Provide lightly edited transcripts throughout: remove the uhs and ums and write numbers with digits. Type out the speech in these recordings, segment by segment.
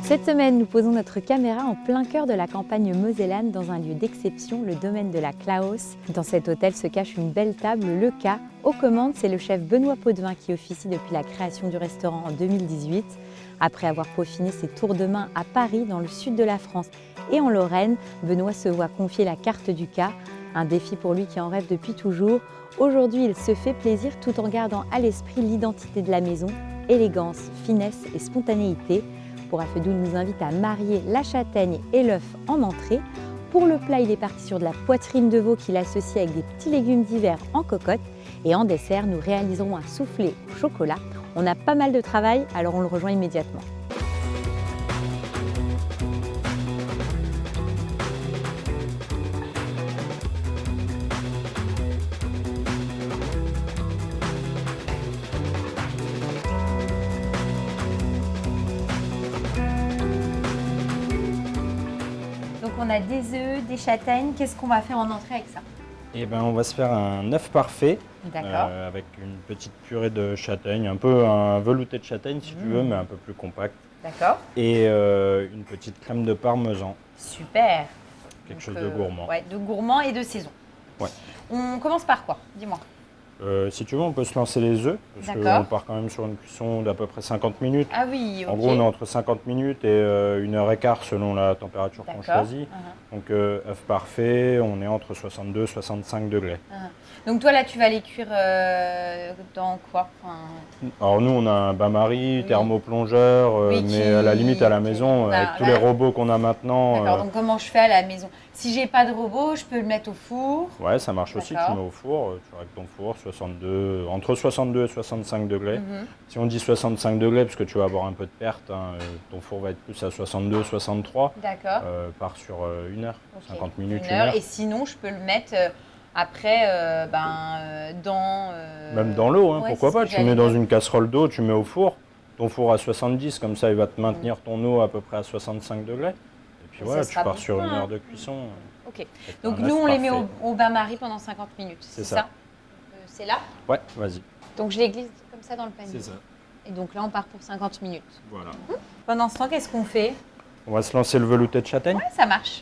Cette semaine, nous posons notre caméra en plein cœur de la campagne mosellane dans un lieu d'exception, le domaine de la Claos. Dans cet hôtel se cache une belle table, le K. Aux commandes, c'est le chef Benoît Potvin qui officie depuis la création du restaurant en 2018. Après avoir peaufiné ses tours de main à Paris, dans le sud de la France et en Lorraine, Benoît se voit confier la carte du K. Un défi pour lui qui en rêve depuis toujours. Aujourd'hui, il se fait plaisir tout en gardant à l'esprit l'identité de la maison, élégance, finesse et spontanéité. Pour Afedou, il nous invite à marier la châtaigne et l'œuf en entrée. Pour le plat, il est parti sur de la poitrine de veau qu'il associe avec des petits légumes d'hiver en cocotte. Et en dessert, nous réaliserons un soufflé au chocolat. On a pas mal de travail, alors on le rejoint immédiatement. Donc on a des œufs, des châtaignes. Qu'est-ce qu'on va faire en entrée avec ça? Eh ben, on va se faire un œuf parfait avec une petite purée de châtaigne, un peu un velouté de châtaigne si tu veux, mais un peu plus compact. D'accord. Et une petite crème de parmesan. Super. Quelque chose de gourmand. Ouais, de gourmand et de saison. Ouais. On commence par quoi? Dis-moi. Si tu veux, on peut se lancer les œufs, parce qu'on part quand même sur une cuisson d'à peu près 50 minutes. Ah oui, ok. En gros, on est entre 50 minutes et 1h15 selon la température qu'on choisit. Donc, œuf parfait, on est entre 62 et 65 degrés. Donc toi, là, tu vas les cuire dans quoi? Alors nous, on a un bain-marie, thermoplongeur, mais à la limite à la maison, avec tous les robots qu'on a maintenant. D'accord, donc comment je fais à la maison? Si j'ai pas de robot, je peux le mettre au four? Ouais, ça marche aussi, tu mets au four, tu règles ton four, entre 62 et 65 degrés. Si on dit 65 degrés, parce que tu vas avoir un peu de perte, ton four va être plus à 62, 63. D'accord. Part sur 1 heure, 50 minutes, 1 heure. Et sinon, je peux le mettre après dans... Même dans l'eau, pourquoi pas. Tu mets dans une casserole d'eau, tu mets au four. Ton four à 70, comme ça il va te maintenir ton eau à peu près à 65 degrés. Et puis voilà, tu pars sur 1 heure de cuisson. Ok. Donc nous, on les met au bain-marie pendant 50 minutes, c'est ça? C'est là? Ouais, vas-y. Donc je les glisse comme ça dans le panier. C'est ça. Et donc là, on part pour 50 minutes. Voilà. Pendant ce temps, qu'est-ce qu'on fait? On va se lancer le velouté de châtaigne. Ouais, ça marche.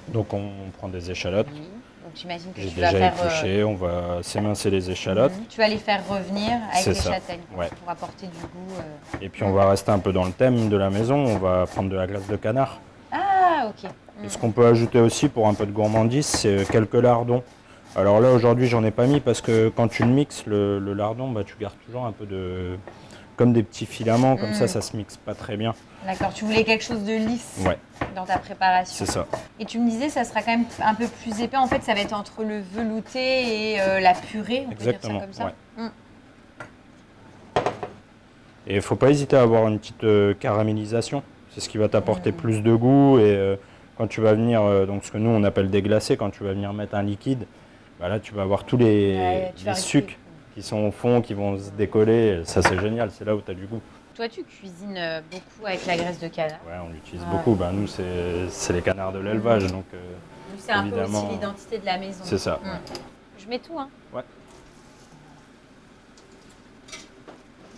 Donc on prend des échalotes. Oui. Donc j'imagine que j'ai tu vas déjà faire... épluché, on va s'émincer les échalotes. Tu vas les faire revenir avec les châtaignes ouais. pour apporter du goût. Et puis on va rester un peu dans le thème de la maison, on va prendre de la glace de canard. Ah, ok. Et ce qu'on peut ajouter aussi pour un peu de gourmandise, c'est quelques lardons. Alors là, aujourd'hui, j'en ai pas mis parce que quand tu le mixes, le lardon, tu gardes toujours un peu de... comme des petits filaments, comme ça se mixe pas très bien. D'accord, tu voulais quelque chose de lisse dans ta préparation. C'est ça. Et tu me disais, ça sera quand même un peu plus épais. En fait, ça va être entre le velouté et la purée, on peut dire ça comme ça. Ouais. Et il ne faut pas hésiter à avoir une petite caramélisation. C'est ce qui va t'apporter plus de goût. Et quand tu vas venir, donc ce que nous on appelle déglacer, quand tu vas venir mettre un liquide, là tu vas avoir tous les sucres qui sont au fond, qui vont se décoller. Ça c'est génial, c'est là où tu as du goût. Toi tu cuisines beaucoup avec la graisse de canard? Ouais, on l'utilise beaucoup. Nous c'est les canards de l'élevage. Donc c'est un peu aussi l'identité de la maison. C'est ça. Je mets tout, hein? Ouais.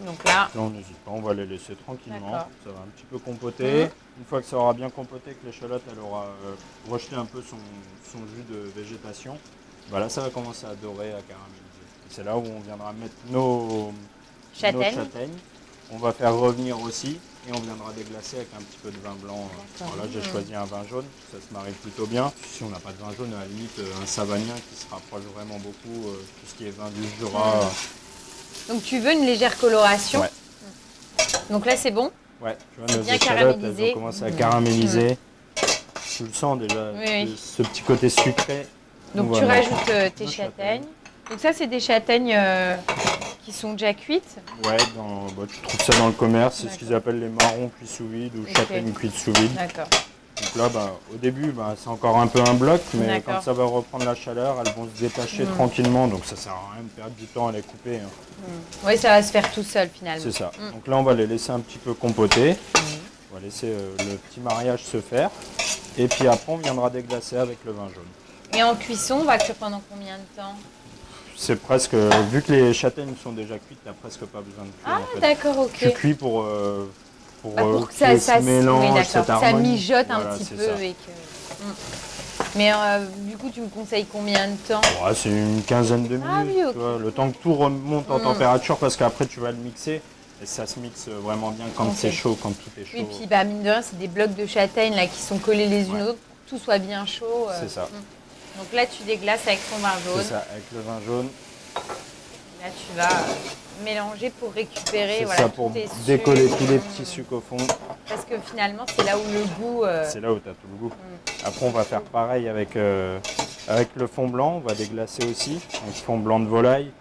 Donc là on n'hésite pas, on va les laisser tranquillement. Ça va un petit peu compoter. Une fois que ça aura bien compoté, que l'échalote elle aura rejeté un peu son jus de végétation, là ça va commencer à dorer, à caraméliser. C'est là où on viendra mettre nos châtaignes. On va faire revenir aussi et on viendra déglacer avec un petit peu de vin blanc. Alors là j'ai choisi un vin jaune, ça se marie plutôt bien. Si on n'a pas de vin jaune, à la limite un savagnin qui se rapproche vraiment beaucoup, tout ce qui est vin du Jura. Donc tu veux une légère coloration. Ouais. Donc là c'est bon. Ouais, tu vois, nos échalotes, elles vont commencer à caraméliser. Tu le sens déjà, ce petit côté sucré. Donc tu rajoutes tes châtaignes. Donc ça c'est des châtaignes qui sont déjà cuites. Ouais, tu trouves ça dans le commerce, c'est ce qu'ils appellent les marrons cuits sous vide ou châtaignes cuites sous vide. D'accord. Donc là, au début, c'est encore un peu un bloc, mais quand ça va reprendre la chaleur, elles vont se détacher tranquillement, donc ça sert à rien de perdre du temps à les couper. Oui, ça va se faire tout seul finalement. C'est ça. Donc là, on va les laisser un petit peu compoter. On va laisser le petit mariage se faire. Et puis après, on viendra déglacer avec le vin jaune. Et en cuisson, on va cuire pendant combien de temps? C'est presque, vu que les châtaignes sont déjà cuites, tu n'as presque pas besoin de cuire. Ah, d'accord, ok. Tu cuis pour pour pour que qu'il y ait ça ce mélange, oui, cette ça harmonie. mijote Voilà, un petit c'est peu. ça. Et que... Mais du coup, tu me conseilles combien de temps? Ouais, c'est une quinzaine de minutes, Ah oui, ok. tu vois, le temps que tout remonte en température, parce qu'après tu vas le mixer et ça se mixe vraiment bien quand Ok. c'est chaud, quand tout est chaud. Oui, puis bah, mine de rien, c'est des blocs de châtaigne là, qui sont collés les unes Ouais. aux autres pour que tout soit bien chaud. C'est ça. Donc là, tu déglaces avec ton vin jaune. C'est ça, avec le vin jaune. Là, tu vas mélanger pour récupérer C'est voilà, ça, pour tous tes décoller sucres. tous les petits sucres au fond. Parce que finalement, c'est là où le goût... C'est là où tu as tout le goût. Après, on va faire pareil avec le fond blanc. On va déglacer aussi, avec fond blanc de volaille.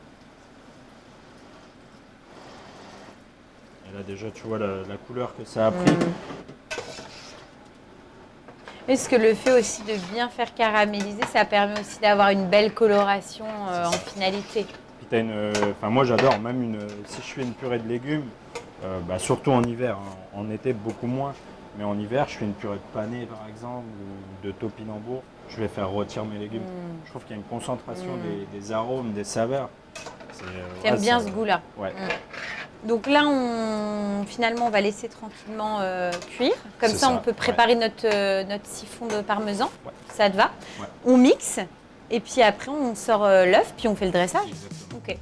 Et là, déjà, tu vois la couleur que ça a pris. Est-ce que le fait aussi de bien faire caraméliser, ça permet aussi d'avoir une belle coloration en finalité? Puis t'as moi, j'adore, même si je fais une purée de légumes, surtout en hiver, hein. En été, beaucoup moins. Mais en hiver, je fais une purée de panais, par exemple, ou de topinambour. Je vais faire rôtir mes légumes. Je trouve qu'il y a une concentration des arômes, des saveurs. J'aime bien ce goût-là. Ouais. Donc là, finalement, on va laisser tranquillement cuire. Comme ça, on peut préparer notre siphon de parmesan. Ouais. Ça te va? Ouais. On mixe. Et puis après, on sort l'œuf, puis on fait le dressage. Exactement. Ok.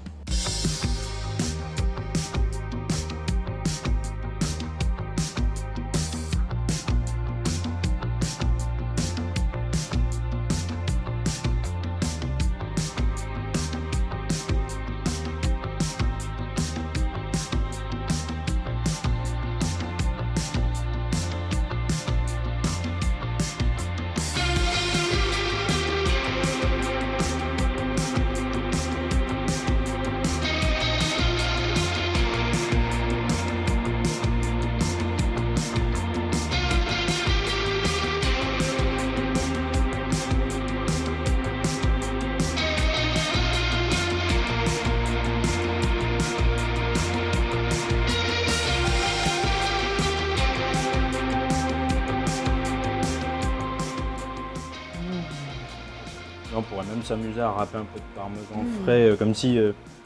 On pourrait même s'amuser à râper un peu de parmesan frais,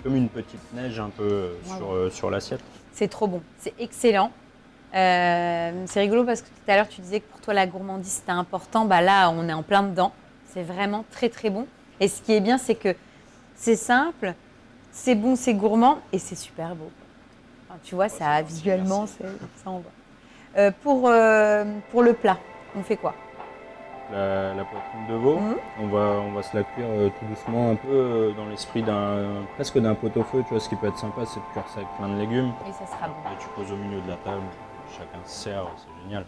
comme une petite neige un peu sur l'assiette. C'est trop bon. C'est excellent. C'est rigolo parce que tout à l'heure, tu disais que pour toi, la gourmandise, c'était important. Bah là, on est en plein dedans. C'est vraiment très, très bon. Et ce qui est bien, c'est que c'est simple, c'est bon, c'est gourmand et c'est super beau. Enfin, tu vois, ça visuellement, ça envoie. Pour le plat, on fait quoi? La poitrine de veau, on va se la cuire tout doucement, un peu dans l'esprit presque d'un pot-au-feu. Tu vois, ce qui peut être sympa, c'est de cuire ça avec plein de légumes. Et ça sera bon. Et tu poses au milieu de la table, chacun se sert, c'est génial.